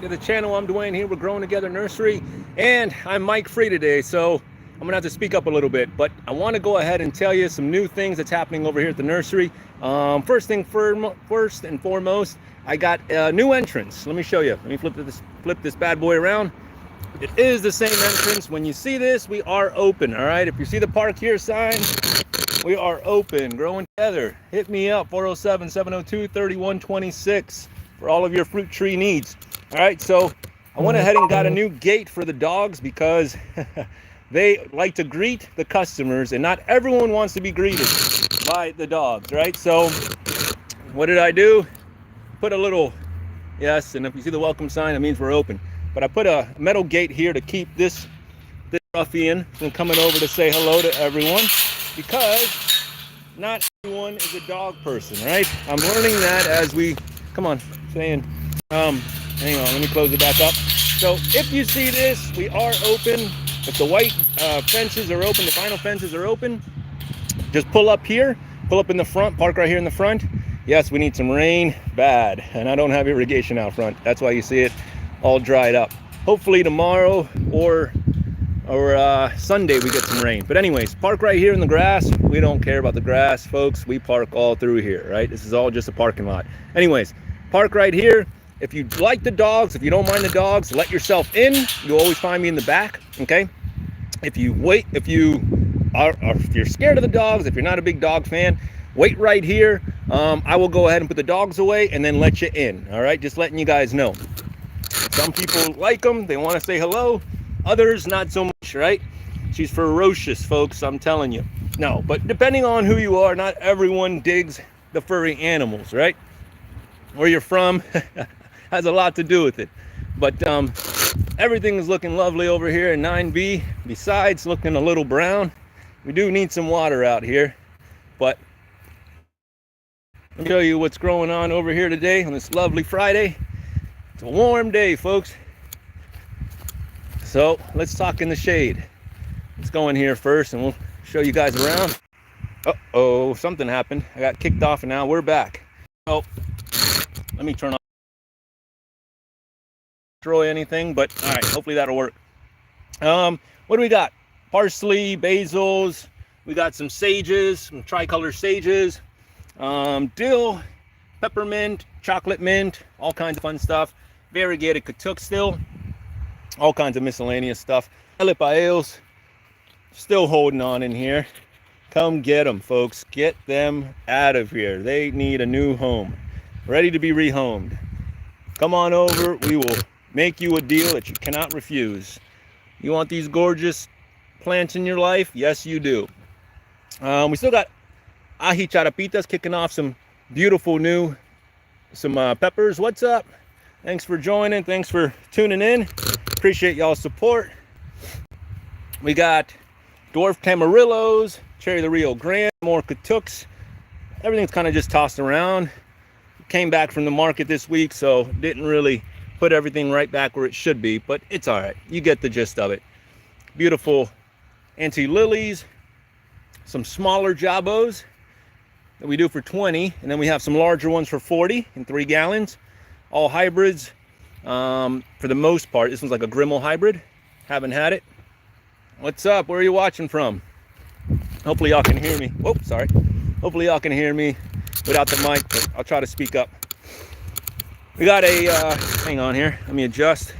To the channel. I'm Dwayne here with Growing Together Nursery, and I'm Mike Free today, so I'm gonna have to speak up a little bit, but I want to go ahead and tell you some new things that's happening over here at the nursery. First and foremost, I got a new entrance. Let me show you. Let me flip this bad boy around. It is the same entrance. When you see this, we are open. All right, if you see the park here sign, we are open. Growing Together, hit me up 407-702-3126 for all of your fruit tree needs. All right, so I went ahead and got a new gate for the dogs because they like to greet the customers, and not everyone wants to be greeted by the dogs, right? So what did I do? Put a little yes, and if you see the welcome sign, it means we're open. But I put a metal gate here to keep this ruffian from coming over to say hello to everyone, because not everyone is a dog person, right? I'm learning that as we come on, saying hang on, let me close it back up. So if you see this, we are open. If the white fences are open, the vinyl fences are open, just pull up here, pull up in the front, park right here in the front. Yes, we need some rain, bad, and I don't have irrigation out front. That's why you see it all dried up. Hopefully tomorrow or Sunday we get some rain. But anyways, park right here in the grass. We don't care about the grass, folks. We park all through here, right? This is all just a parking lot. Anyways, park right here. If you like the dogs, if you don't mind the dogs, let yourself in. You'll always find me in the back, okay? If you're scared of the dogs, if you're not a big dog fan, wait right here. I will go ahead and put the dogs away and then let you in, all right? Just letting you guys know. Some people like them, they want to say hello. Others, not so much, right? She's ferocious, folks, I'm telling you. No, but depending on who you are, not everyone digs the furry animals, right? Where you're from has a lot to do with it. But everything is looking lovely over here in 9B. Besides looking a little brown, we do need some water out here. But let me show you what's growing on over here today on this lovely Friday. It's a warm day, folks. So let's talk in the shade. Let's go in here first and we'll show you guys around. Uh-oh, something happened. I got kicked off and now we're back. So let me turn off. Destroy anything, but all right, hopefully that'll work. What do we got? Parsley, basils, we got some sages, some tricolor sages, dill, peppermint, chocolate mint, all kinds of fun stuff. Variegated katuk still, all kinds of miscellaneous stuff. Elipaeos, still holding on in here. Come get them, folks. Get them out of here. They need a new home, ready to be rehomed. Come on over. We will make you a deal that you cannot refuse. You want these gorgeous plants in your life? Yes, you do. We still got ají charapitas kicking off some beautiful new peppers. What's up? Thanks for joining. Thanks for tuning in. Appreciate y'all's support. We got dwarf tamarillos, cherry the Rio Grande, more katuks. Everything's kind of just tossed around. Came back from the market this week, so didn't really put everything right back where it should be, but it's all right. You get the gist of it. Beautiful anti-lilies, some smaller jabos that we do for 20, and then we have some larger ones for 40 in 3 gallons. All hybrids for the most part. This one's like a Grimmel hybrid. Haven't had it. What's up? Where are you watching from? Hopefully y'all can hear me. Whoop, sorry. Hopefully y'all can hear me without the mic, but I'll try to speak up. We got a, hang on here, let me adjust.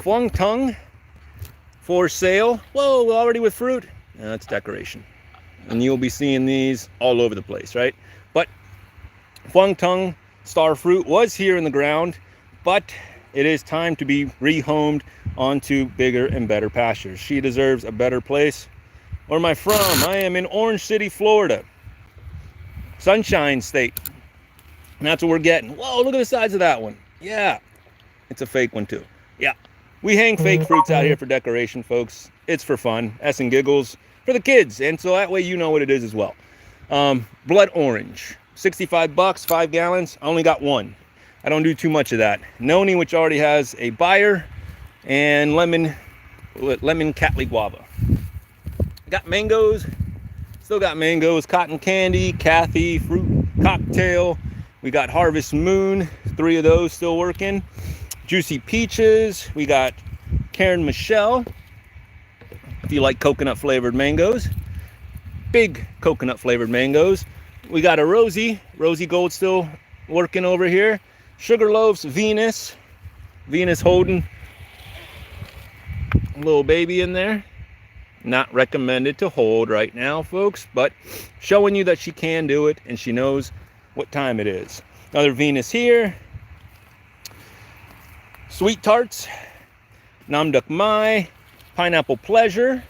Phuong Tung for sale. Whoa, already with fruit? That's decoration. And you'll be seeing these all over the place, right? But Phuong Tung star fruit was here in the ground, but it is time to be rehomed onto bigger and better pastures. She deserves a better place. Where am I from? I am in Orange City, Florida. Sunshine State. And that's what we're getting. Whoa, look at the size of that one. Yeah, it's a fake one too. Yeah, we hang fake fruits out here for decoration, folks. It's for fun, S and giggles for the kids, and so that way you know what it is as well. Blood orange, 65 bucks, 5 gallons. I only got one. I don't do too much of that. Noni, which already has a buyer, and lemon Cattleya guava. Got mangoes. Still got mangoes, cotton candy, Kathy, fruit cocktail. We got Harvest Moon, 3 of those still working. Juicy peaches. We got Karen Michelle, if you like coconut flavored mangoes. Big coconut flavored mangoes. We got a Rosie Gold still working over here. Sugarloaf's Venus holding a little baby in there. Not recommended to hold right now, folks, but showing you that she can do it and she knows what time it is. Another Venus here. Sweet Tarts, Nam Duk Mai, Pineapple Pleasure.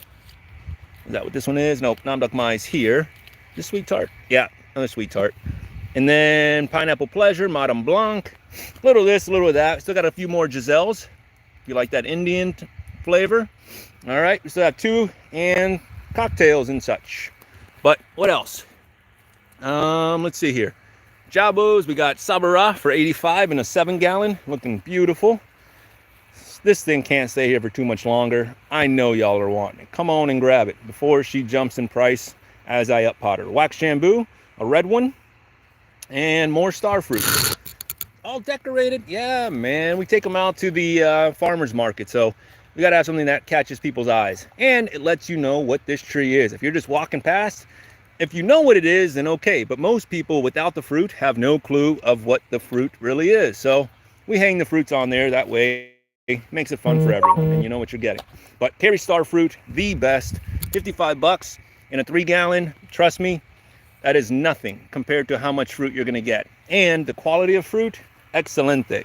Is that what this one is? Nope, Nam Duk Mai is here. This Sweet Tart? Yeah, another Sweet Tart. And then Pineapple Pleasure, Madame Blanc. A little of this, a little of that. Still got a few more Giselles, if you like that Indian flavor. All right, we still have 2 and cocktails and such. But what else? Let's see here. Jabos, we got Sabara for 85 in a 7-gallon, looking beautiful. This thing can't stay here for too much longer. I know y'all are wanting it. Come on and grab it before she jumps in price as I up pot her. Wax Jambu, a red one, and more star fruit. All decorated. Yeah, man. We take them out to the farmer's market, so we got to have something that catches people's eyes. And it lets you know what this tree is. If you're just walking past, if you know what it is, then okay. But most people without the fruit have no clue of what the fruit really is. So we hang the fruits on there. That way it makes it fun for everyone. And you know what you're getting. But Cary Star Fruit, the best. 55 bucks in a 3-gallon. Trust me, that is nothing compared to how much fruit you're going to get. And the quality of fruit, excelente.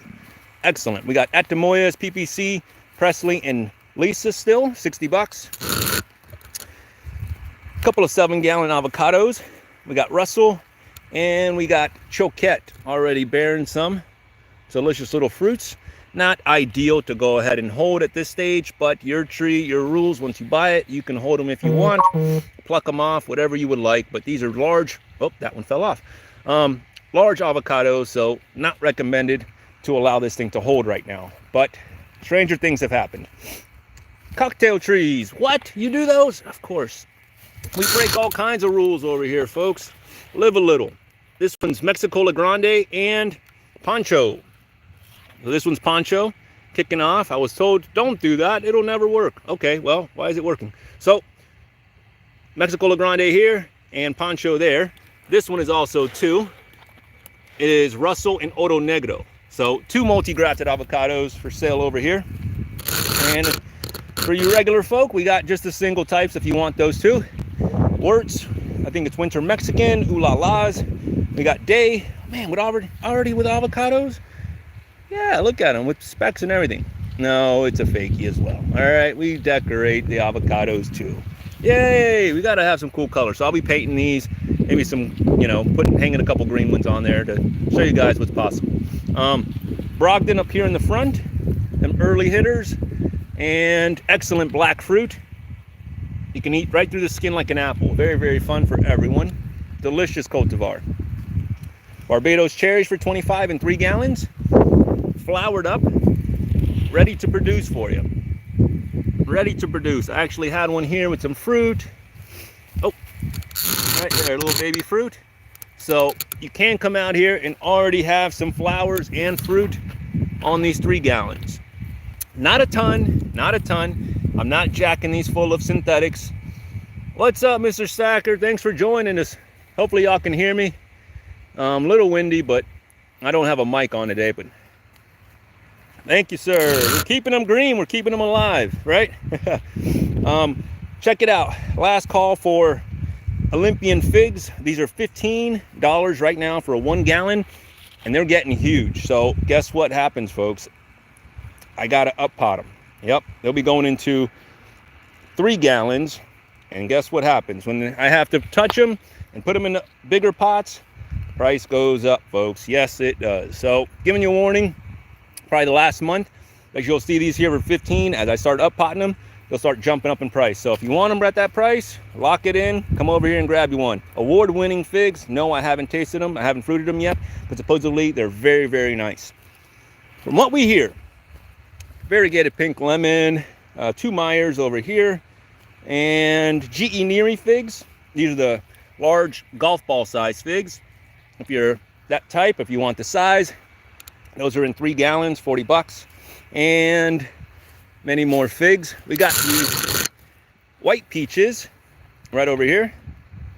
Excellent. We got Atamoyas, PPC, Presley, and Lisa still, 60 bucks. A couple of 7-gallon avocados. We got Russell, and we got Choquette already bearing some delicious little fruits. Not ideal to go ahead and hold at this stage, but your tree, your rules. Once you buy it, you can hold them if you want, pluck them off, whatever you would like. But these are large. Oh, that one fell off. Large avocados, so not recommended to allow this thing to hold right now. But stranger things have happened. Cocktail trees. What? You do those? Of course. We break all kinds of rules over here, folks. Live a little. This one's Mexicola Grande and Pancho. So this one's Pancho, kicking off. I was told, don't do that. It'll never work. Okay, well, why is it working? So, Mexicola Grande here and Pancho there. This one is also 2. It is Russell and Oro Negro. So 2 multi-grafted avocados for sale over here. And for you regular folk, we got just the single types if you want those too. Wurtz, I think it's Winter Mexican, Ooh La Las. We got Day, man, with already with avocados. Yeah, look at them with specs and everything. No, it's a fakie as well. All right, we decorate the avocados too. Yay, we gotta have some cool colors. So I'll be painting these, maybe some, hanging a couple green ones on there to show you guys what's possible. Brogdon up here in the front, them early hitters, and excellent black fruit. You can eat right through the skin like an apple. Very, very fun for everyone. Delicious cultivar. Barbados cherries for 25 in 3 gallons. Flowered up, ready to produce for you. Ready to produce. I actually had one here with some fruit. Oh, right there, a little baby fruit. So you can come out here and already have some flowers and fruit on these 3 gallons. Not a ton, not a ton. I'm not jacking these full of synthetics. What's up, Mr. Stacker? Thanks for joining us. Hopefully y'all can hear me. A little windy, but I don't have a mic on today, but thank you, sir. We're keeping them green. We're keeping them alive, right? Check it out. Last call for Olympian figs. These are $15 right now for a 1 gallon, and they're getting huge. So guess what happens, folks? I got to up pot them. Yep, they'll be going into 3 gallons. And guess what happens? When I have to touch them and put them in the bigger pots, price goes up, folks. Yes, it does. So giving you a warning, probably the last month, as you'll see these here for 15. As I start up potting them, they'll start jumping up in price. So if you want them at that price, lock it in. Come over here and grab you one. Award-winning figs. No, I haven't tasted them. I haven't fruited them yet, but supposedly they're very, very nice. From what we hear, variegated pink lemon, 2 Myers over here, and G.E. Neary figs. These are the large golf ball size figs. If you're that type, if you want the size, those are in 3 gallons, 40 bucks. and many more figs. We got these white peaches right over here.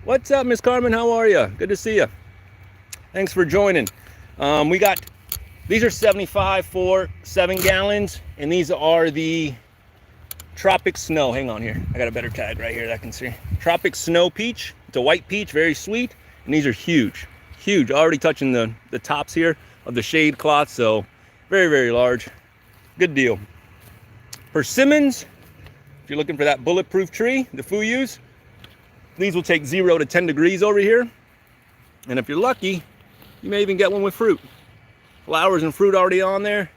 What's up, Miss Carmen? How are you? Good to see you. Thanks for joining. We got, these are 75 for 7 gallons, and these are the Tropic Snow. Hang on here. I got a better tag right here that I can see. Tropic Snow Peach. It's a white peach, very sweet, and these are huge. Huge. Already touching the tops here of the shade cloth, so very, very large. Good deal. Persimmons, if you're looking for that bulletproof tree, the Fuyus, these will take 0 to 10 degrees over here. And if you're lucky, you may even get one with fruit. Flowers and fruit already on there.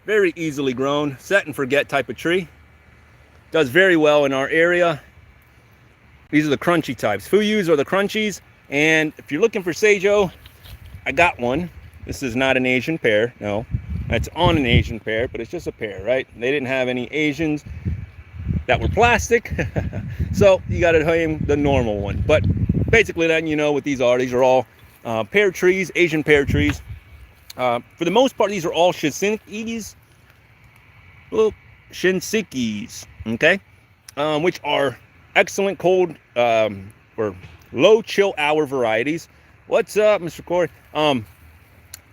Very easily grown, set and forget type of tree. Does very well in our area. These are the crunchy types. Fuyus are the crunchies. And if you're looking for Seijo, I got one. This is not an Asian pear, no. It's on an Asian pear, but it's just a pear, right? They didn't have any Asians that were plastic. So you got to aim the normal one. But basically letting you know what these are all pear trees, Asian pear trees. For the most part, these are all Shinsekis. Well, Shinsekis, okay? Which are excellent cold or low chill hour varieties. What's up, Mr. Corey?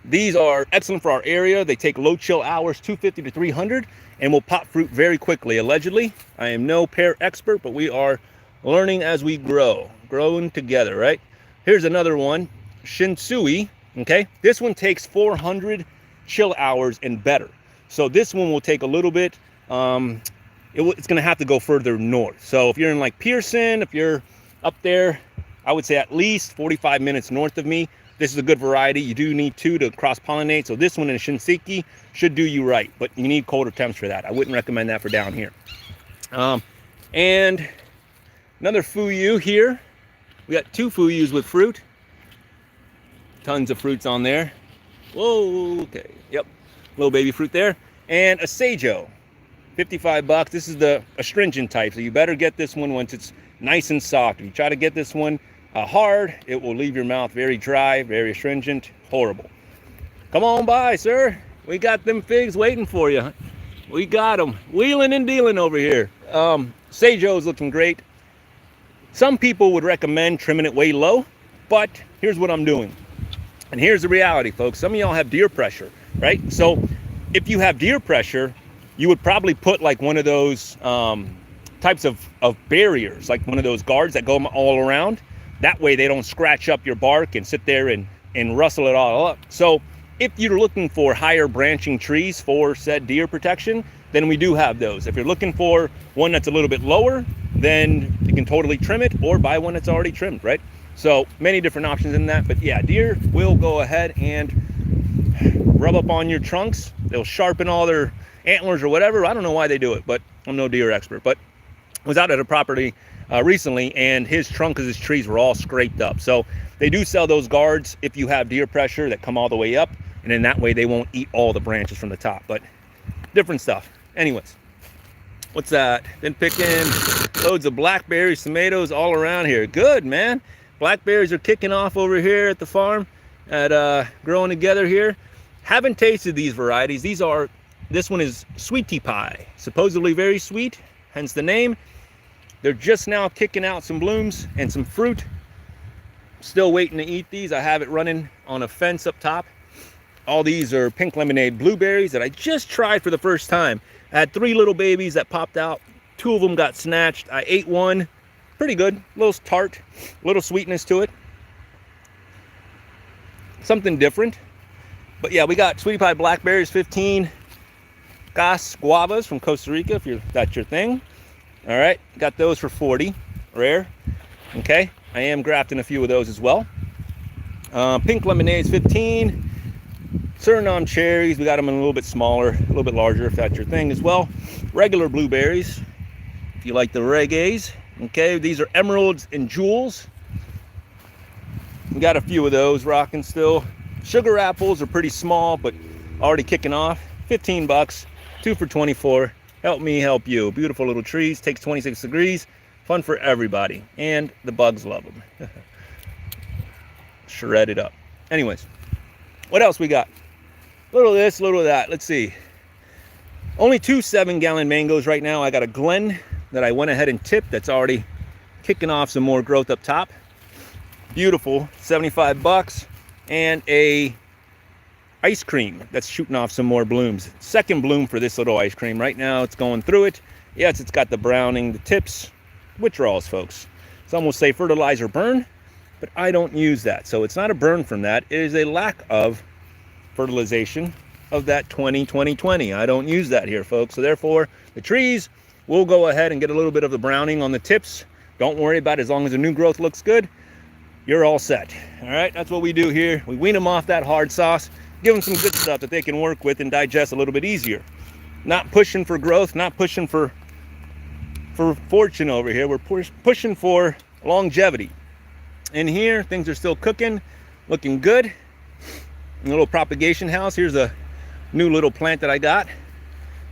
These are excellent for our area. They take low chill hours, 250 to 300, and will pop fruit very quickly, allegedly. I am no pear expert, but we are learning as we grow, growing together, right? Here's another one, Shinsui, okay? This one takes 400 chill hours and better. So this one will take a little bit, it's gonna have to go further north. So if you're in like Pearson, if you're up there, I would say at least 45 minutes north of me. This is a good variety. You do need 2 to cross-pollinate. So this one in Shinseki should do you right, but you need colder temps for that. I wouldn't recommend that for down here. And another Fuyu here. We got 2 Fuyus with fruit. Tons of fruits on there. Whoa, okay, yep. Little baby fruit there. And a Seijo, 55 bucks. This is the astringent type, so you better get this one once it's nice and soft. If you try to get this one hard, it will leave your mouth very dry, very astringent, horrible. Come on by, sir. We got them figs waiting for you. We got them wheeling and dealing over here. Seijo's looking great. Some people would recommend trimming it way low, but here's what I'm doing. And here's the reality, folks. Some of y'all have deer pressure, right? So if you have deer pressure, you would probably put like one of those types of barriers, like one of those guards that go all around. That way they don't scratch up your bark and sit there and rustle it all up. So if you're looking for higher branching trees for said deer protection, then we do have those. If you're looking for one that's a little bit lower, then you can totally trim it or buy one that's already trimmed, right? So many different options in that. But yeah, deer will go ahead and rub up on your trunks. They'll sharpen all their antlers or whatever. I don't know why they do it, but I'm no deer expert. But I was out at a property recently, and his trunk of his trees were all scraped up. So they do sell those guards if you have deer pressure that come all the way up, and in that way they won't eat all the branches from the top. But different stuff. Anyways, what's that? Been picking loads of blackberries, tomatoes all around here. Good, man. Blackberries are kicking off over here at the farm, at growing together here. Haven't tasted these varieties. This one is Sweet Tea Pie, supposedly very sweet, hence the name. They're just now kicking out some blooms and some fruit. Still waiting to eat these. I have it running on a fence up top. All these are pink lemonade blueberries that I just tried for the first time. I had 3 little babies that popped out. 2 of them got snatched. I ate one. Pretty good. A little tart, a little sweetness to it. Something different. But yeah, we got Sweetie Pie blackberries, 15. Gas guavas from Costa Rica, if that's your thing. All right, got those for 40, rare. Okay, I am grafting a few of those as well. Pink lemonades, 15. Suriname cherries, we got them in a little bit smaller, a little bit larger, if that's your thing as well. Regular blueberries, if you like the reggaes. Okay, these are emeralds and jewels. We got a few of those rocking still. Sugar apples are pretty small, but already kicking off. 15 bucks, 2 for 24. Help me help you. Beautiful little trees, takes 26 degrees. Fun for everybody, and the bugs love them. Shred it up. Anyways, what else we got? Little of this, little of that. Let's see. Only 2 7-gallon mangoes right now. I got a Glen that I went ahead and tipped that's already kicking off some more growth up top. Beautiful, 75 bucks. And a ice cream that's shooting off some more blooms. Second bloom for this little ice cream. Right now it's going through it. Yes, it's got the browning, the tips, withdrawals, folks. Some will say fertilizer burn, but I don't use that. So it's not a burn from that. It is a lack of fertilization of that 20-20-20. I don't use that here, folks. So therefore, the trees will go ahead and get a little bit of the browning on the tips. Don't worry about it. As long as the new growth looks good, you're all set. All right, that's what we do here. We wean them off that hard sauce, give them some good stuff that they can work with and digest a little bit easier. Not pushing for growth, not pushing for fortune over here. We're pushing for longevity. In here, things are still cooking, looking good. A little propagation house. Here's a new little plant that I got.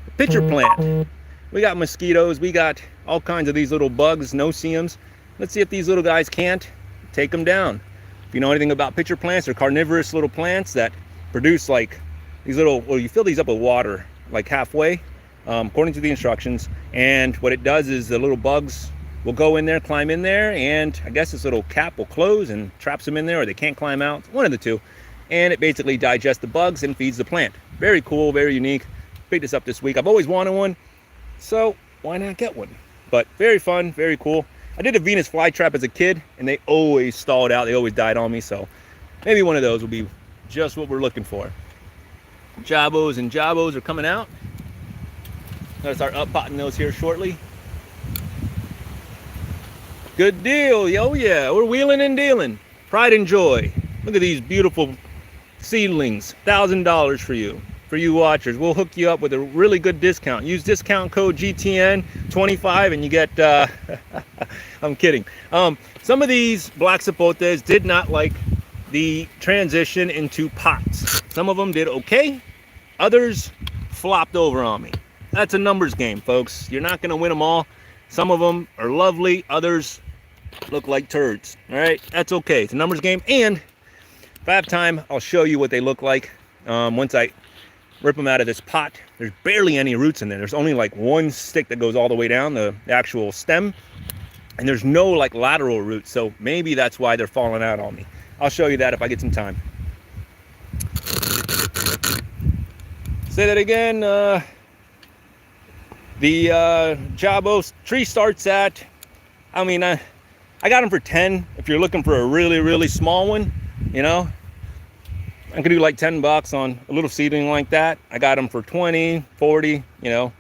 A pitcher plant. We got mosquitoes. We got all kinds of these little bugs, no-see-ums. Let's see if these little guys can't take them down. If you know anything about pitcher plants, they're carnivorous little plants that produce like these little, well, you fill these up with water like halfway, according to the instructions. And what it does is the little bugs will go in there, climb in there, and I guess this little cap will close and traps them in there, or they can't climb out, one of the two. And it basically digests the bugs and feeds the plant. Very cool, very unique. Picked this up this week. I've always wanted one, so why not get one? But very fun, very cool. I did a Venus flytrap as a kid, and they always stalled out. They always died on me, so maybe one of those will be just what we're looking for. Jabos and Jabos are coming out. Gotta start up-potting those here shortly. Good deal, oh yeah, we're wheeling and dealing. Pride and joy. Look at these beautiful seedlings, $1,000 for you watchers. We'll hook you up with a really good discount. Use discount code GTN25 and you get, I'm kidding. Some of these black sapotes did not like the transition into pots. Some of them did okay, others flopped over on me. That's a numbers game, folks. You're not gonna win them all. Some of them are lovely, others look like turds. All right, that's okay. It's a numbers game, and if I have time, I'll show you what they look like once I rip them out of this pot. There's barely any roots in there. There's only like one stick that goes all the way down, the actual stem, and there's no like lateral roots, so maybe that's why they're falling out on me. I'll show you that if I get some time. Say that again. The Jabos tree starts at, I mean, I got them for 10. If you're looking for a really, really small one, you know, I could do like 10 bucks on a little seedling like that. I got them for 20, 40, you know.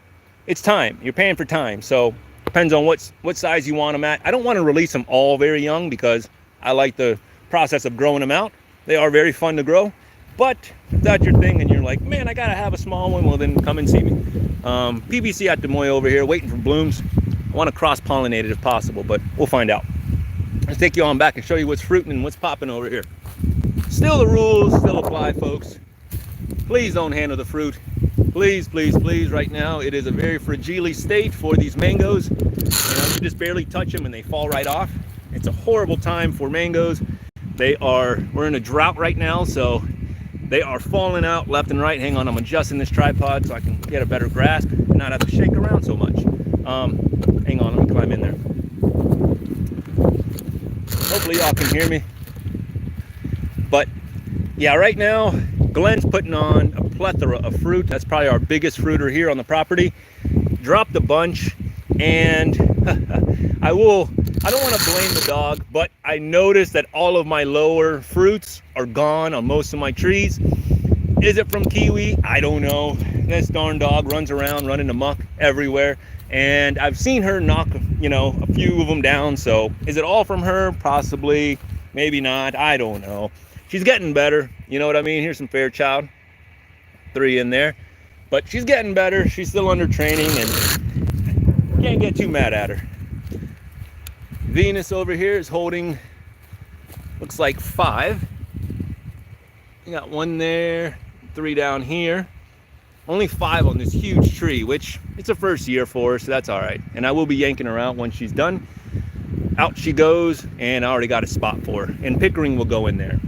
It's time. You're paying for time. So depends on what size you want them at. I don't want to release them all very young because I like the process of growing them out. They are very fun to grow. But if that's your thing and you're like, man, I gotta have a small one, well then come and see me. PBC at Des Moines over here, waiting for blooms. I want to cross-pollinate it if possible, but we'll find out. Let's take you on back and show you what's fruiting and what's popping over here. Still the rules still apply, folks. Please don't handle the fruit. Please, please, please, right now it is a very fragile state for these mangoes. You know, you just barely touch them and they fall right off. It's a horrible time for mangoes. We're in a drought right now, so they are falling out left and right. Hang on, I'm adjusting this tripod so I can get a better grasp and not have to shake around so much. Hang on, let me climb in there. Hopefully y'all can hear me. But yeah, right now, Glenn's putting on a plethora of fruit. That's probably our biggest fruiter here on the property. Dropped a bunch, and I don't want to blame the dog, but I noticed that all of my lower fruits are gone on most of my trees. Is it from Kiwi? I don't know. This darn dog runs around running amok everywhere, and I've seen her knock, you know, a few of them down. So is it all from her? Possibly, maybe not. I don't know. She's getting better, you know what I mean? Here's some Fairchild, 3 in there, but she's getting better. She's still under training, and can't get too mad at her. Venus over here is holding, looks like 5. You got 1 there, 3 down here. Only 5 on this huge tree, which it's a first year for her, so that's all right. And I will be yanking her out once she's done. Out she goes, and I already got a spot for her. And Pickering will go in there.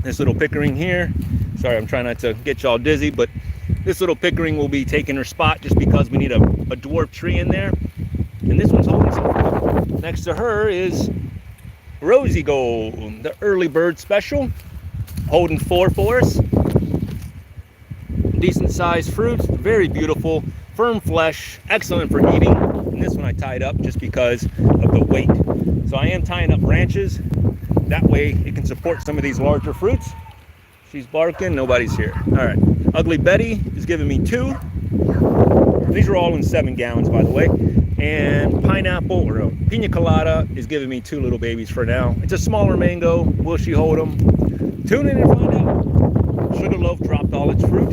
This little Pickering here. Sorry, I'm trying not to get y'all dizzy, but This little Pickering will be taking her spot just because we need a dwarf tree in there. And this one's holding some fruit. Next to her is Rosy Gold, the early bird special, holding 4 for us. Decent sized fruits, very beautiful, firm flesh, excellent for eating. And this one I tied up just because of the weight. So I am tying up branches. That way it can support some of these larger fruits. She's barking, nobody's here. All right, Ugly Betty is giving me 2. These are all in 7 gallons, by the way. And Pineapple, or Pina Colada, is giving me 2 little babies for now. It's a smaller mango. Will she hold them? Tune in and find out. Sugarloaf dropped all its fruit.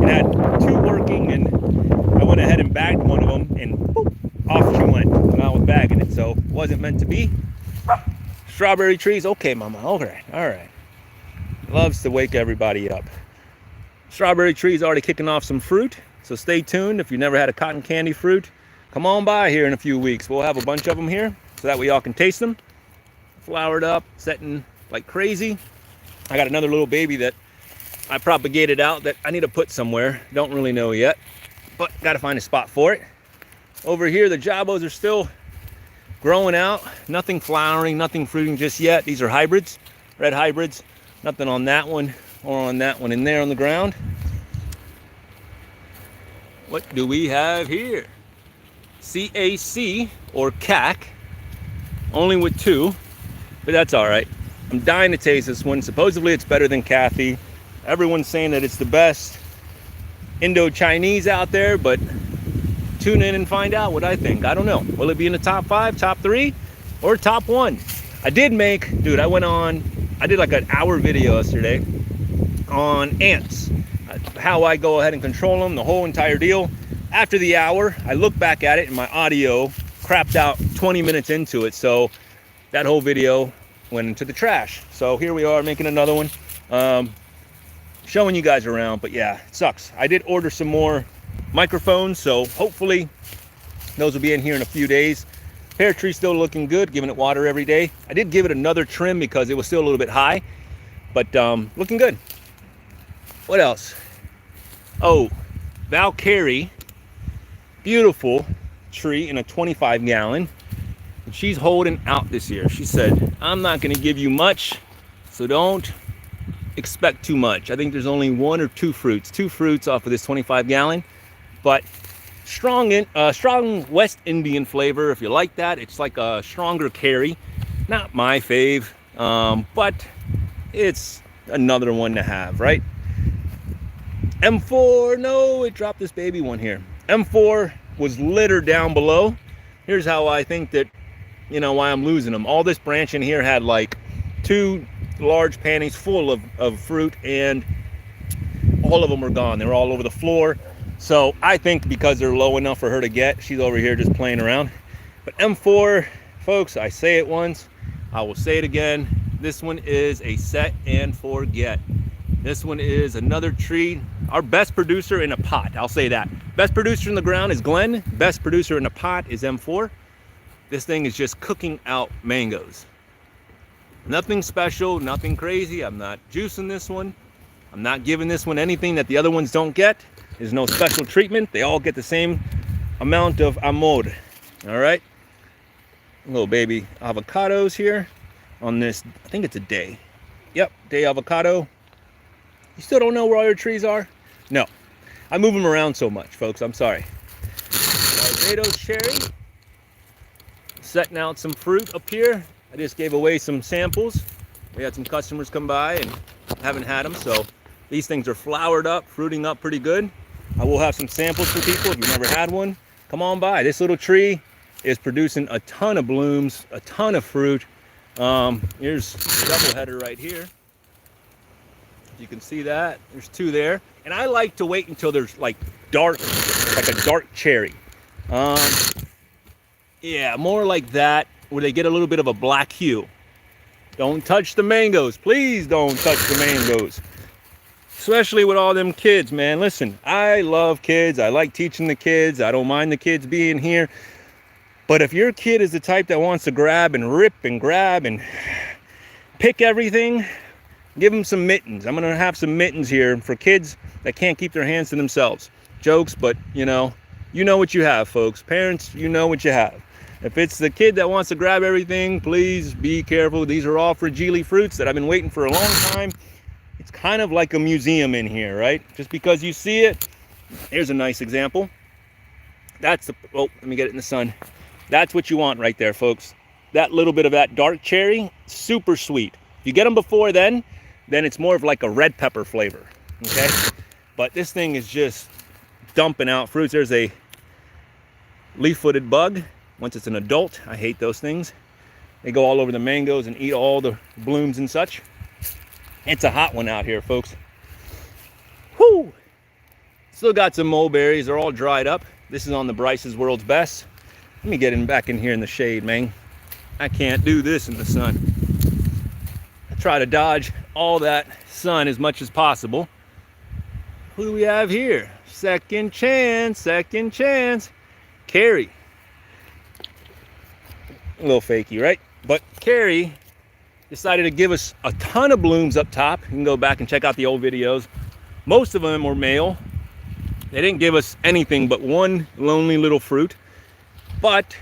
It had 2 working, and I went ahead and bagged one of them, and boop, off she went when I was bagging it. So it wasn't meant to be. Strawberry trees, okay, mama, all right. Loves to wake everybody up. Strawberry trees already kicking off some fruit, so stay tuned. If you never had a cotton candy fruit, come on by here in a few weeks. We'll have a bunch of them here so that way y'all can taste them. Flowered up, setting like crazy. I got another little baby that I propagated out that I need to put somewhere. Don't really know yet, but got to find a spot for it. Over here, the Jabos are still growing out. Nothing flowering, nothing fruiting just yet. These are hybrids, red hybrids. Nothing on that one or on that one in there on the ground. What do we have here? CAC or CAC, only with 2, but that's all right. I'm dying to taste this one. Supposedly it's better than Kathy. Everyone's saying that it's the best Indo-Chinese out there, but tune in and find out what I think. I don't know. Will it be in the top 5, top 3, or top 1? I did make, dude, I did like an hour video yesterday on ants. How I go ahead and control them, the whole entire deal. After the hour, I looked back at it and my audio crapped out 20 minutes into it. So that whole video went into the trash. So here we are making another one. Showing you guys around, but yeah, it sucks. I did order some more microphones, so hopefully those will be in here in a few days. Pear tree still looking good, giving it water every day. I did give it another trim because it was still a little bit high, but looking good. What else? Oh, Valkyrie, beautiful tree in a 25 gallon. And she's holding out this year. She said, I'm not gonna give you much, so don't expect too much. I think there's only 1 or 2 fruits. 2 fruits off of this 25 gallon, but strong West Indian flavor. If you like that, it's like a stronger carry. Not my fave, but it's another one to have, right? M4, no, it dropped this baby one here. M4 was littered down below. Here's how I think that, you know, why I'm losing them. All this branch in here had like 2 large panties full of fruit, and all of them were gone. They were all over the floor. So I think because they're low enough for her to get, she's over here just playing around. But M4, folks, I say it once, I will say it again. This one is a set and forget. This one is another tree. Our best producer in a pot, I'll say that. Best producer in the ground is Glenn. Best producer in a pot is M4. This thing is just cooking out mangoes. Nothing special, nothing crazy. I'm not juicing this one. I'm not giving this one anything that the other ones don't get. There's no special treatment. They all get the same amount of amor. All right. Little baby avocados here on this, I think it's a day. Yep, day avocado. You still don't know where all your trees are? No. I move them around so much, folks. I'm sorry. Barbados cherry. Setting out some fruit up here. I just gave away some samples. We had some customers come by and haven't had them, so these things are flowered up, fruiting up pretty good. I will have some samples for people. If you've never had one, come on by. This little tree is producing a ton of blooms, a ton of fruit. Here's a double header right here. You can see that. There's 2 there. And I like to wait until there's like dark, like a dark cherry. Yeah, more like that, where they get a little bit of a black hue. Don't touch the mangoes. Please don't touch the mangoes. Especially with all them kids, man. Listen, I love kids. I like teaching the kids. I don't mind the kids being here. But if your kid is the type that wants to grab and rip and grab and pick everything, Give them some mittens. I'm gonna have some mittens here for kids that can't keep their hands to themselves. Jokes, but you know what you have, folks. Parents, you know what you have. If it's the kid that wants to grab everything, please be careful. These are all fragile fruits that I've been waiting for a long time. It's kind of like a museum in here, right? Just because you see it. Here's a nice example. That's the, oh, let me get it in the sun. That's what you want right there, folks. That little bit of that dark cherry, super sweet. If you get them before then it's more of like a red pepper flavor, okay? But this thing is just dumping out fruits. There's a leaf-footed bug. Once it's an adult, I hate those things. They go all over the mangoes and eat all the blooms and such. It's a hot one out here, folks. Whoo! Still got some mulberries. They're all dried up. This is on the Bryce's World's Best. Let me get back in here in the shade, man. I can't do this in the sun. I try to dodge all that sun as much as possible. Who do we have here? Second chance, second chance. Carrie. A little fakey, right? But Carrie decided to give us a ton of blooms up top. You can go back and check out the old videos. Most of them were male. They didn't give us anything but one lonely little fruit, but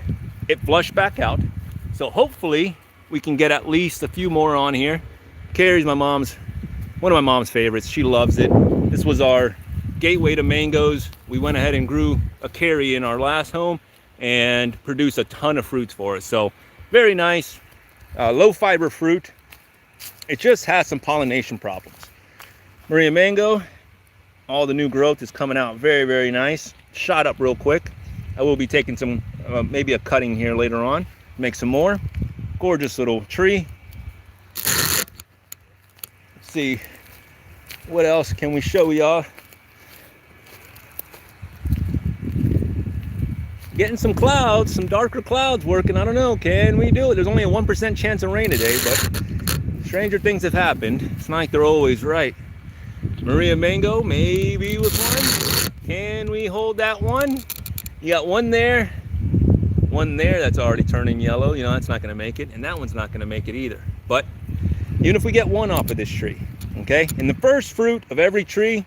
it flushed back out. So hopefully we can get at least a few more on here. Carrie's one of my mom's favorites. She loves it. This was our gateway to mangoes. We went ahead and grew a Carrie in our last home and produced a ton of fruits for us. So very nice, low fiber fruit. It just has some pollination problems. Maria Mango, all the new growth is coming out very, very nice. Shot up real quick. I will be taking some, maybe a cutting here later on, make some more. Gorgeous little tree. Let's see, what else can we show y'all? Getting some clouds, some darker clouds working. I don't know, can we do it? There's only a 1% chance of rain today, but stranger things have happened. It's not like they're always right. Maria Mango, maybe with one. Can we hold that one? You got one there that's already turning yellow. You know, that's not gonna make it. And that one's not gonna make it either. But even if we get one off of this tree, okay? And the first fruit of every tree,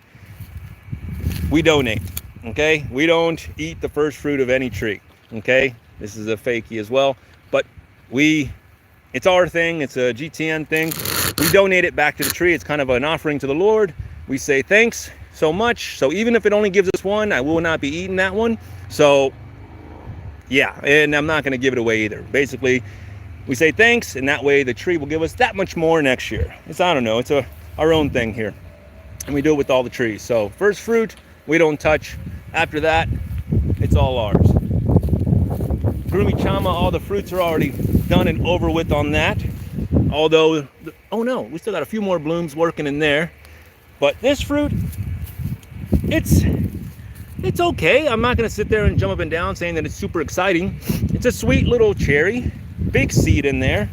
we donate, okay? We don't eat the first fruit of any tree, okay? This is a fakie as well, but it's our thing. It's a GTN thing. We donate it back to the tree. It's kind of an offering to the Lord. We say thanks so much. So even if it only gives us one, I will not be eating that one. So yeah, and I'm not going to give it away either. Basically, we say thanks, and that way the tree will give us that much more next year. I don't know, it's our own thing here. And we do it with all the trees. So first fruit, we don't touch. After that, it's all ours. Grumichama, all the fruits are already done and over with on that. Although, oh no, we still got a few more blooms working in there. But this fruit, it's okay. I'm not gonna sit there and jump up and down saying that it's super exciting. It's a sweet little cherry, big seed in there.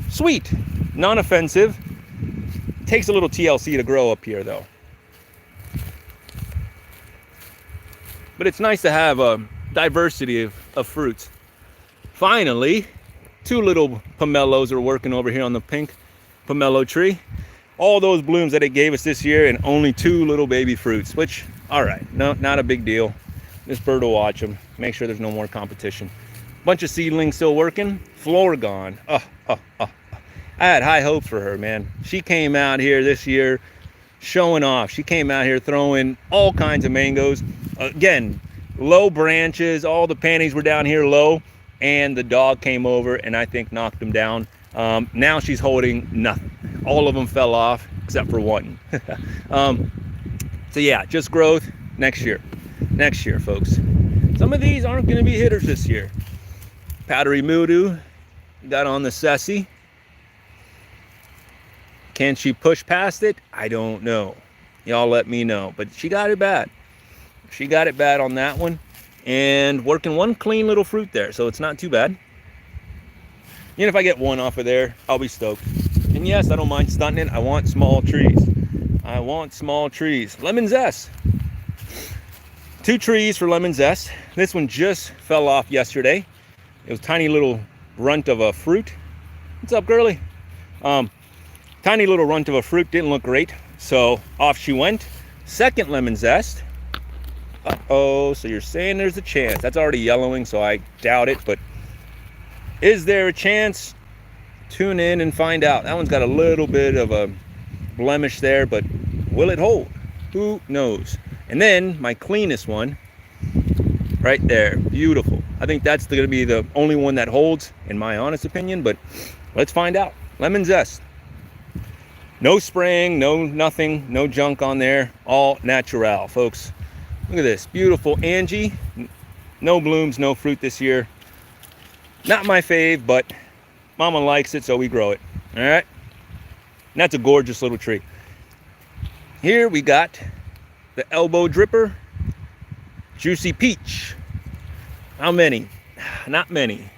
Sweet, non-offensive. Takes a little TLC to grow up here though. But it's nice to have a diversity of fruits. Finally, two little pomelos are working over here on the pink pomelo tree. All those blooms that it gave us this year and only two little baby fruits, which, all right, no, not a big deal. This bird will watch them, make sure there's no more competition. Bunch of seedlings still working. Florgon. I had high hopes for her, man. She came out here this year showing off. She came out here throwing all kinds of mangoes. Again, low branches, all the panties were down here low, and the dog came over and I think knocked them down. Now she's holding nothing. All of them fell off except for one. So yeah, just growth next year, folks. Some of these aren't going to be hitters this year. Powdery Moodoo got on the Ceci. Can she push past it? I don't know. Y'all let me know. But she got it bad. She got it bad on that one. And working one clean little fruit there, so it's not too bad. Even if I get one off of there, I'll be stoked. And yes, I don't mind stunting it. I want small trees. I want small trees. Lemon zest. 2 trees for lemon zest. This one just fell off yesterday. It was a tiny little runt of a fruit. What's up, girly? Tiny little runt of a fruit, didn't look great. So off she went. Second lemon zest. Uh-oh, so you're saying there's a chance. That's already yellowing, so I doubt it, but is there a chance? Tune in and find out. That one's got a little bit of a blemish there, but will it hold? Who knows? And then my cleanest one, right there, beautiful. I think that's going to be the only one that holds, in my honest opinion, but let's find out. Lemon zest. No spraying, no nothing, no junk on there. All natural, folks. Look at this, beautiful Angie. No blooms, no fruit this year. Not my fave, but Mama likes it, so we grow it. All right? And that's a gorgeous little tree. Here we got the elbow dripper, Juicy Peach. How many? Not many.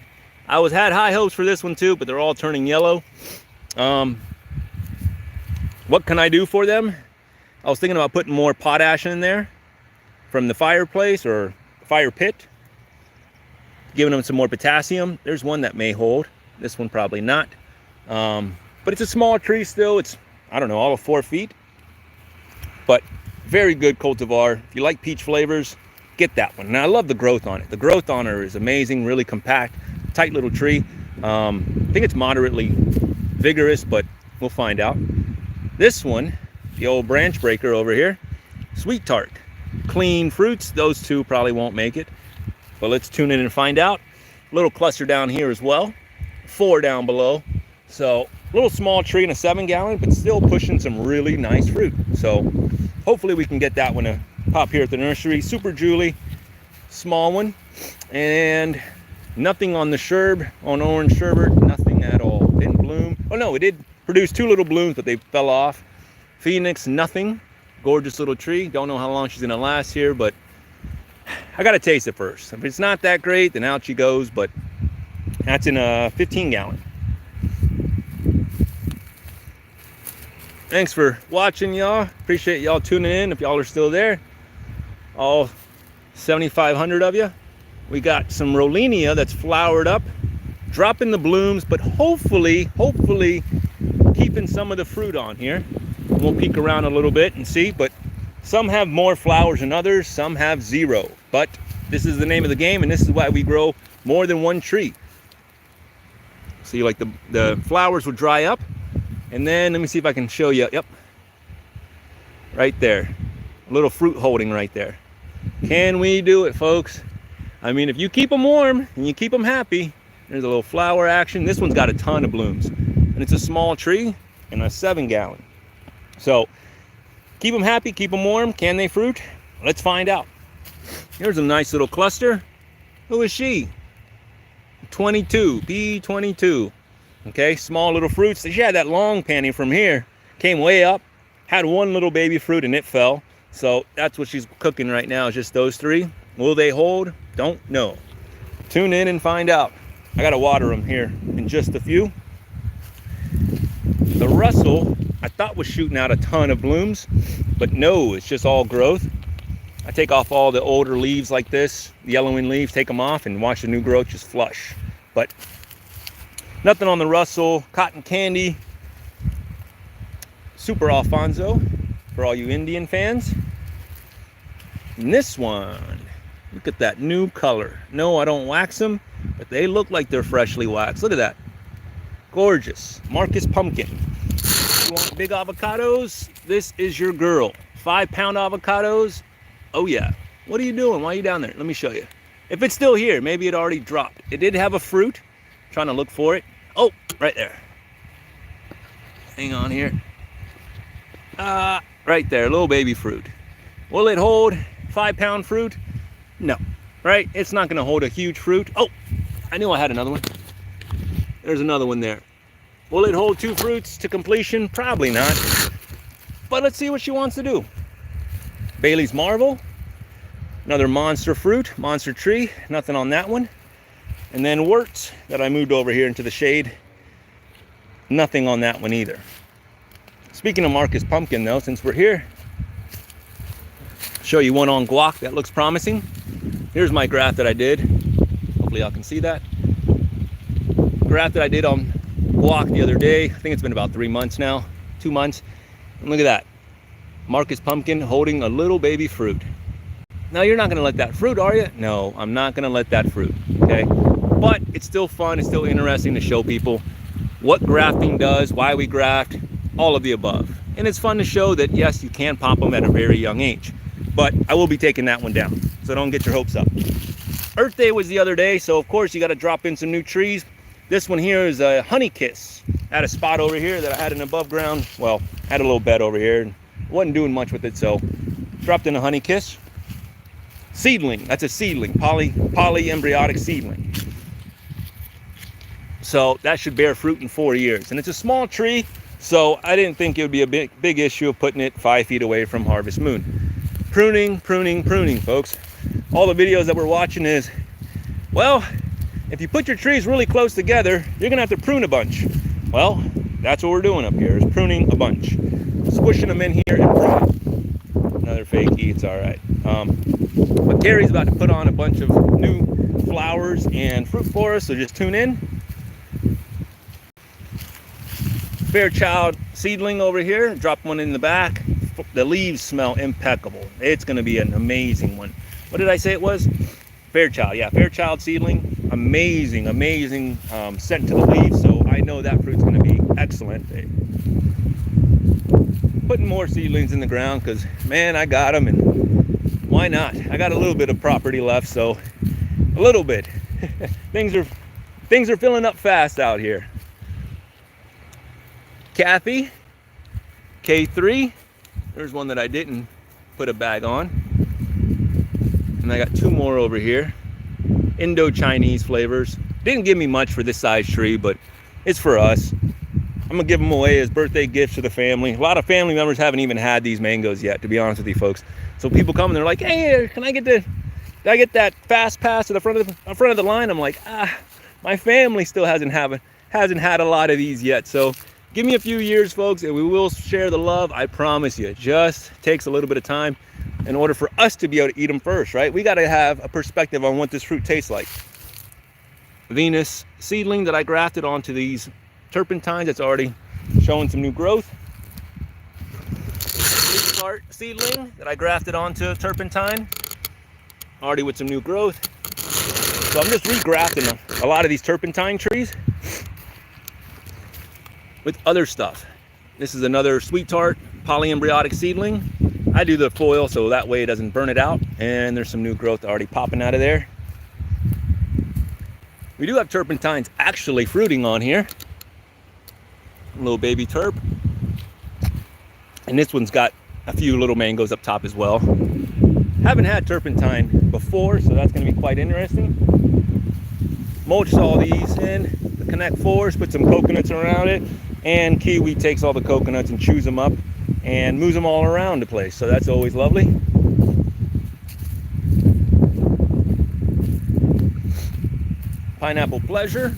I had high hopes for this one too, but they're all turning yellow. What can I do for them? I was thinking about putting more potash in there from the fireplace or fire pit, giving them some more potassium. There's one that may hold. This one probably not. But it's a small tree still. It's, I don't know, all of 4 feet. But very good cultivar. If you like peach flavors, get that one. Now I love the growth on it. The growth on her is amazing, really compact, tight little tree. I think it's moderately vigorous, but we'll find out. This one, the old branch breaker over here, Sweet Tart. Clean fruits, those two probably won't make it. But let's tune in and find out. Little cluster down here as well. 4 down below. So little small tree in a 7-gallon, but still pushing some really nice fruit. So hopefully we can get that one to pop here at the nursery. Super Julie, small one. And nothing on the sherb, on orange sherbet, nothing at all. Didn't bloom. Oh no, it did produce 2 little blooms, but they fell off. Phoenix, nothing. Gorgeous little tree. Don't know how long she's gonna last here, but I gotta taste it first. If it's not that great, then out she goes, but that's in a 15-gallon. Thanks for watching, y'all. Appreciate y'all tuning in if y'all are still there. All 7,500 of you. We got some Rollinia that's flowered up, dropping the blooms, but hopefully keeping some of the fruit on here. We'll peek around a little bit and see, but some have more flowers than others, some have 0. But this is the name of the game, and this is why we grow more than one tree. See, like the flowers will dry up, and then let me see if I can show you. Yep, right there, a little fruit holding right there. Can we do it, folks? I mean, if you keep them warm and you keep them happy, there's a little flower action. This one's got a ton of blooms, and it's a small tree and a 7-gallon. So keep them happy, keep them warm. Can they fruit? Let's find out. Here's a nice little cluster. Who is she? 22, B22. Okay, small little fruits. She had that long panning from here, came way up, had one little baby fruit and it fell. So that's what she's cooking right now, is just those 3. Will they hold? Don't know. Tune in and find out. I gotta water them here in just a few. The Russell, I thought was shooting out a ton of blooms, but no, it's just all growth. I take off all the older leaves like this, the yellowing leaves, take them off and watch the new growth just flush. But nothing on the Russell. Cotton Candy, Super Alfonso for all you Indian fans. And this one, look at that new color. No, I don't wax them, but they look like they're freshly waxed. Look at that. Gorgeous. Marcus Pumpkin. You want big avocados? This is your girl. 5-pound avocados. Oh yeah. What are you doing? Why are you down there? Let me show you. If it's still here, maybe it already dropped. It did have a fruit. I'm trying to look for it. Oh, right there. Hang on here. Right there, little baby fruit. Will it hold 5-pound fruit? No. Right? It's not going to hold a huge fruit. Oh, I knew I had another one. There's another one there. Will it hold 2 fruits to completion? Probably not. But let's see what she wants to do. Bailey's Marvel. Another monster fruit, monster tree. Nothing on that one. And then Wirtz that I moved over here into the shade. Nothing on that one either. Speaking of Marcus Pumpkin though, since we're here, show you one on guac that looks promising. Here's my graft that I did. Hopefully y'all can see that. Graft that I did on guac the other day. I think it's been about 3 months now. 2 months. And look at that. Marcus pumpkin holding a little baby fruit. Now, you're not going to let that fruit, are you? No, I'm not going to let that fruit, okay? But it's still fun. It's still interesting to show people what grafting does, why we graft, all of the above. And it's fun to show that, yes, you can pop them at a very young age. But I will be taking that one down, so don't get your hopes up. Earth Day was the other day, so of course you got to drop in some new trees. This one here is a honey kiss. I had a spot over here that I had an above ground, well, had a little bed over here and wasn't doing much with it, so dropped in a honey kiss. Seedling, that's a seedling, polyembryonic seedling. So that should bear fruit in 4 years. And it's a small tree, so I didn't think it would be a big issue of putting it 5 feet away from Harvest Moon. Pruning, pruning, pruning, folks. All the videos that we're watching is, well, if you put your trees really close together, you're gonna have to prune a bunch. Well, that's what we're doing up here, is pruning a bunch. Squishing them in here and pruning. Another fakie, it's all right. But Gary's about to put on a bunch of new flowers and fruit for us, so just tune in. Fairchild seedling over here, drop one in the back. The leaves smell impeccable. It's gonna be an amazing one. What did I say it was? Fairchild, yeah, Fairchild seedling. Amazing, amazing scent to the leaves, so I know that fruit's gonna be excellent. Putting more seedlings in the ground because, man, I got them, and why not? I got a little bit of property left, so a little bit. things are filling up fast out here. Kathy, K3. There's one that I didn't put a bag on. And I got 2 more over here. Indo-Chinese flavors. Didn't give me much for this size tree, but it's for us. I'm gonna give them away as birthday gifts to the family. A lot of family members haven't even had these mangoes yet, to be honest with you folks. So people come and they're like, hey, can I get that fast pass to the front of the line? I'm like, my family still hasn't had a lot of these yet. So give me a few years, folks, and we will share the love. I promise you. It just takes a little bit of time in order for us to be able to eat them first, right? We got to have a perspective on what this fruit tastes like. Venus seedling that I grafted onto these turpentines. That's already showing some new growth. Sweetheart seedling that I grafted onto turpentine. Already with some new growth. So I'm just regrafting a lot of these turpentine trees with other stuff. This is another sweetheart polyembryonic seedling. I do the foil so that way it doesn't burn it out, and there's some new growth already popping out of there. We do have turpentines actually fruiting on here. A little baby turp. And this one's got a few little mangoes up top as well. Haven't had turpentine before, so that's going to be quite interesting. Mulched all these in the Connect Fours, put some coconuts around it, and Kiwi takes all the coconuts and chews them up and moves them all around the place, so that's always lovely. Pineapple Pleasure,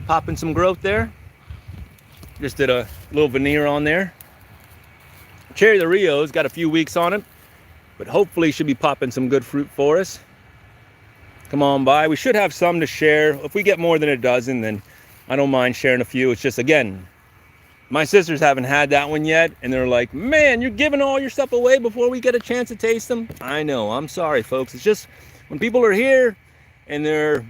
popping some growth there. Just did a little veneer on there. Cherry the Rio's got a few weeks on it, but hopefully should be popping some good fruit for us. Come on by. We should have some to share. If we get more than a dozen, then I don't mind sharing a few. It's just, again, my sisters haven't had that one yet, and they're like, man, you're giving all your stuff away before we get a chance to taste them. I know, I'm sorry, folks. It's just when people are here and they're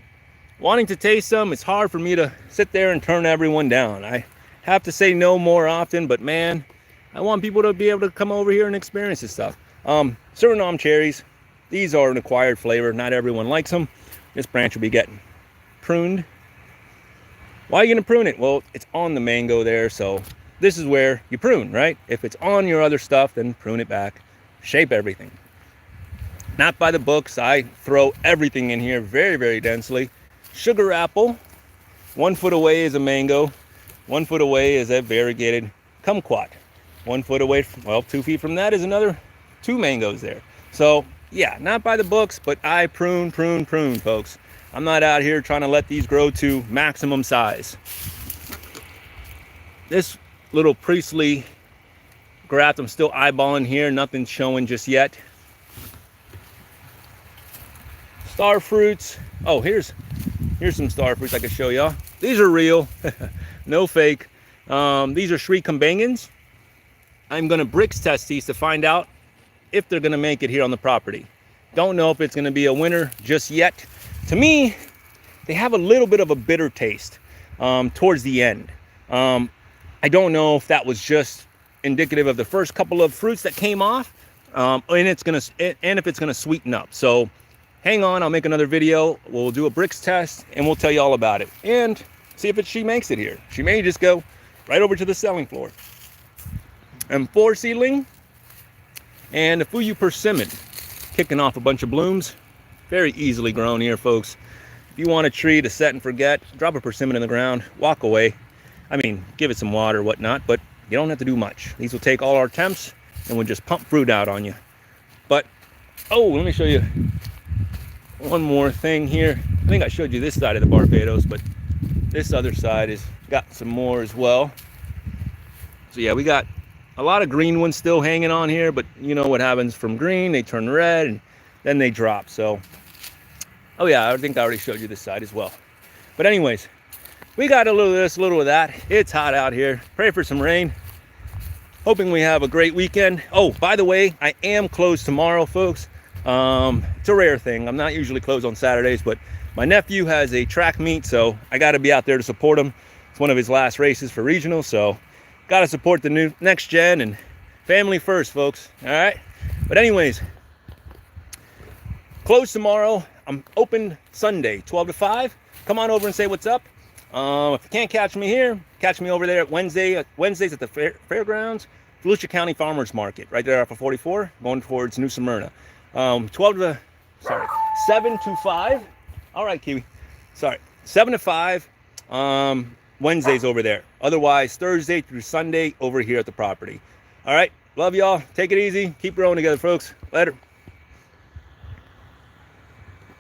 wanting to taste them, it's hard for me to sit there and turn everyone down. I have to say no more often, but man, I want people to be able to come over here and experience this stuff. Suriname cherries, these are an acquired flavor. Not everyone likes them. This branch will be getting pruned. Why are you gonna prune it? Well, it's on the mango there, so this is where you prune, right? If it's on your other stuff, then prune it back. Shape everything. Not by the books. I throw everything in here very, very densely. Sugar apple, 1 foot away is a mango. 1 foot away is a variegated kumquat. 1 foot away, well, 2 feet from that is another 2 mangoes there. So yeah, not by the books, but I prune, folks. I'm not out here trying to let these grow to maximum size. This little Priestley graft, I'm still eyeballing here. Nothing's showing just yet. Star fruits. Oh, here's some star fruits I can show y'all. These are real, no fake. These are Sri Kambangans. I'm going to Brix test these to find out if they're going to make it here on the property. Don't know if it's going to be a winner just yet. To me, they have a little bit of a bitter taste towards the end. I don't know if that was just indicative of the first couple of fruits that came off, and if it's gonna sweeten up. So hang on, I'll make another video. We'll do a Brix test and we'll tell you all about it and see if she makes it here. She may just go right over to the selling floor. M4 seedling and a Fuyu persimmon kicking off a bunch of blooms. Very easily grown here, folks. If you want a tree to set and forget, drop a persimmon in the ground, walk away. I mean, give it some water, whatnot, but you don't have to do much. These will take all our temps and we'll just pump fruit out on you. But, oh, let me show you one more thing here. I think I showed you this side of the Barbados, but this other side has got some more as well. So yeah, we got a lot of green ones still hanging on here, but you know what happens from green, they turn red and then they drop. So, oh yeah, I think I already showed you this side as well. But anyways, we got a little of this, a little of that. It's hot out here. Pray for some rain. Hoping we have a great weekend. Oh, by the way, I am closed tomorrow, folks. It's a rare thing. I'm not usually closed on Saturdays, but my nephew has a track meet, so I got to be out there to support him. It's one of his last races for regional, so got to support the new next gen and family first, folks. All right. But anyways, closed tomorrow. I'm open Sunday, 12 to 5. Come on over and say what's up. If you can't catch me here, catch me over there at Wednesdays at the fairgrounds, Volusia County Farmers Market, right there off of 44, going towards New Smyrna. 7 to 5. All right, Kiwi. Sorry, 7 to 5. Wednesdays over there. Otherwise, Thursday through Sunday over here at the property. All right, love y'all. Take it easy. Keep growing together, folks. Later.